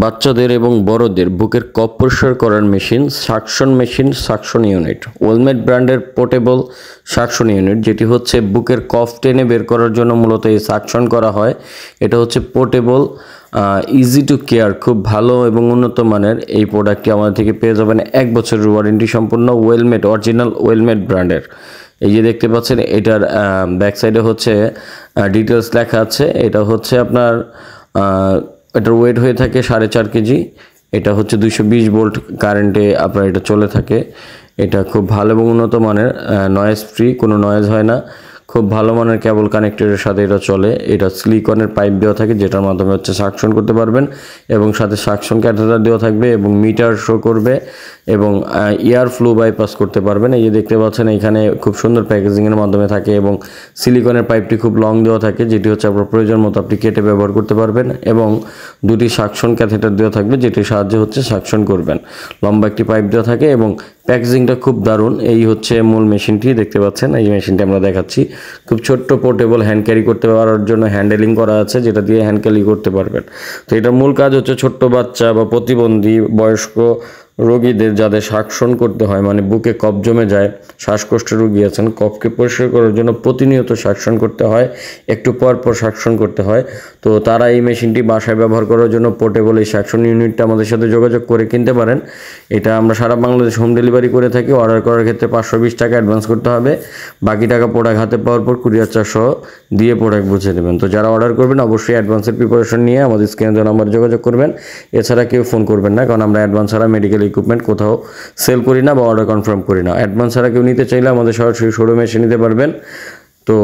বাচ্চাদের এবং বড়দের বুকের কফ পরিষ্কার করার মেশিন, সাকশন ইউনিট। ওয়েলমেট ব্র্যান্ডের পোর্টেবল সাকশন ইউনিট, যেটি হচ্ছে বুকের কফ টেনে বের করার জন্য মূলত এই সাকশন করা হয়। এটা হচ্ছে পোর্টেবল, ইজি টু কেয়ার, খুব ভালো এবং উন্নত মানের এই প্রোডাক্টটি আমাদের থেকে পেয়ে যাবেন 1 বছরের ওয়ারেন্টি সম্পূর্ণ, ওয়েলমেট, অরিজিনাল ওয়েলমেট ব্র্যান্ডের। এই যে দেখতে পাচ্ছেন, এটার ব্যাক সাইডে হচ্ছে ডিটেলস লেখা আছে। এটা হচ্ছে আপনার এটার ওয়েট হয়ে থাকে 4.5 কেজি। এটা হচ্ছে 220 ভোল্ট কারেন্টে আপনার এটা চলে থাকে। এটা খুব ভালো এবং উন্নত মানের, নয়েজ ফ্রি, কোনো নয়েজ হয় না। খুব ভালো মানের কেবল কানেক্টরের সাথে এটা চলে। এটা সিলিকনের পাইপ দেওয়া থাকে, যেটার মাধ্যমে হচ্ছে সাকশন করতে পারবেন, এবং সাথে সাকশন ক্যাথেটার দেওয়া থাকবে এবং মিটার শো করবে এবং এয়ার ফ্লো বাইপাস করতে পারবেন। এই যে দেখতে পাচ্ছেন, এখানে খুব সুন্দর প্যাকেজিংয়ের মাধ্যমে থাকে এবং সিলিকনের পাইপটি খুব লং দেওয়া থাকে, যেটি হচ্ছে আপনার প্রয়োজন মতো আপনি কেটে ব্যবহার করতে পারবেন, এবং 2টি সাকশন ক্যাথেটার দেওয়া থাকবে, যেটির সাহায্যে হচ্ছে সাকশন করবেন। লম্বা একটি পাইপ দেওয়া থাকে এবং প্যাকেজিংটা খুব দারুণ। এই হচ্ছে মূল মেশিনটি, দেখতে পাচ্ছেন এই মেশিনটি আমরা দেখাচ্ছি। খুব ছোট্ট পোর্টেবল, হ্যান্ড ক্যারি করতে পারার জন্য হ্যান্ডেলিং করা আছে, যেটা দিয়ে হ্যান্ড ক্যারি করতে পারবেন। তো এটার মূল কাজ হচ্ছে ছোট্ট বাচ্চা বা প্রতিবন্ধী, বয়স্ক রোগীদের যাদের সাকশন করতে হয়, মানে বুকে কফ জমে যায়, শ্বাসকষ্টের রোগী আছেন, কফকে পরিষ্কার করার জন্য প্রতিনিয়ত সাকশন করতে হয়, একটু পর পর সাকশন করতে হয়। তো তারা এই মেশিনটি বাসায় ব্যবহার করার জন্য পোর্টেবল এই সাকশন ইউনিটটা আমাদের সাথে যোগাযোগ করে কিনতে পারেন। এটা আমরা সারা বাংলাদেশ হোম ডেলিভারি করে থাকি। অর্ডার করার ক্ষেত্রে 520 টাকা অ্যাডভান্স করতে হবে, বাকি টাকা প্রোডাক্ট হাতে পাওয়ার পর কুরিয়ার চার্জ সহ দিয়ে প্রোডাক্ট বুঝে দেবেন। তো যারা অর্ডার করবেন অবশ্যই অ্যাডভান্সের প্রিপারেশন নিয়ে আমাদের স্ক্রিনে দেওয়া নাম্বারে যোগাযোগ করবেন। এছাড়া কেউ ফোন করবেন না, কারণ আমরা অ্যাডভান্স ছাড়া মেডিকেল ইকুইপমেন্ট কোথাও সেল করি না বা অর্ডার কনফার্ম করি না। অ্যাডভান্স ছাড়া কেউ নিতে চাইলে আমাদের সরাসরি শোরুমে এসে নিতে পারবেন। তো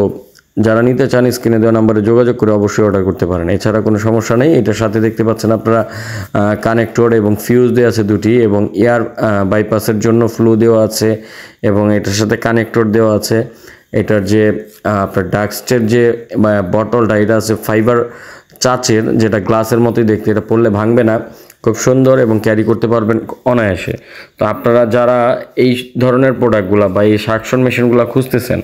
যারা নিতে চান স্ক্রিনে দেওয়া নাম্বারে যোগাযোগ করে অবশ্যই অর্ডার করতে পারেন। এছাড়া কোনো সমস্যা নেই। এটার সাথে দেখতে পাচ্ছেন আপনারা কানেক্টর এবং ফিউজ দেওয়া আছে 2টি, এবং এয়ার বাইপাসের জন্য ফ্লো দেওয়া আছে, এবং এটার সাথে কানেক্টর দেওয়া আছে। এটার যে আপনার ডাস্টের যে বটলটা, এটা আছে ফাইবার চাচের, যেটা গ্লাসের মতোই দেখতে, এটা পড়লে ভাঙবে না, খুব সুন্দর এবং ক্যারি করতে পারবেন অনায়াসে। তো আপনারা যারা এই ধরনের প্রোডাক্টগুলো বা এই সাকশন মেশিনগুলো খুঁজতেছেন,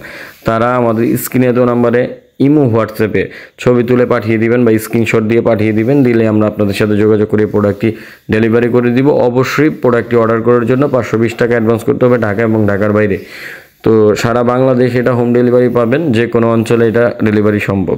তারা আমাদের স্ক্রিনে দেওয়া নাম্বারে ইমো, হোয়াটসঅ্যাপে ছবি তুলে পাঠিয়ে দিবেন বা স্ক্রিনশট দিয়ে পাঠিয়ে দিবেন। দিলে আমরা আপনাদের সাথে যোগাযোগ করে প্রোডাক্টটি ডেলিভারি করে দিব। অবশ্যই প্রোডাক্টটি অর্ডার করার জন্য 520 টাকা অ্যাডভান্স করতে হবে, ঢাকা এবং ঢাকার বাইরে। তো সারা বাংলাদেশ এটা হোম ডেলিভারি পাবেন, যে কোনো অঞ্চলে এটা ডেলিভারি সম্ভব।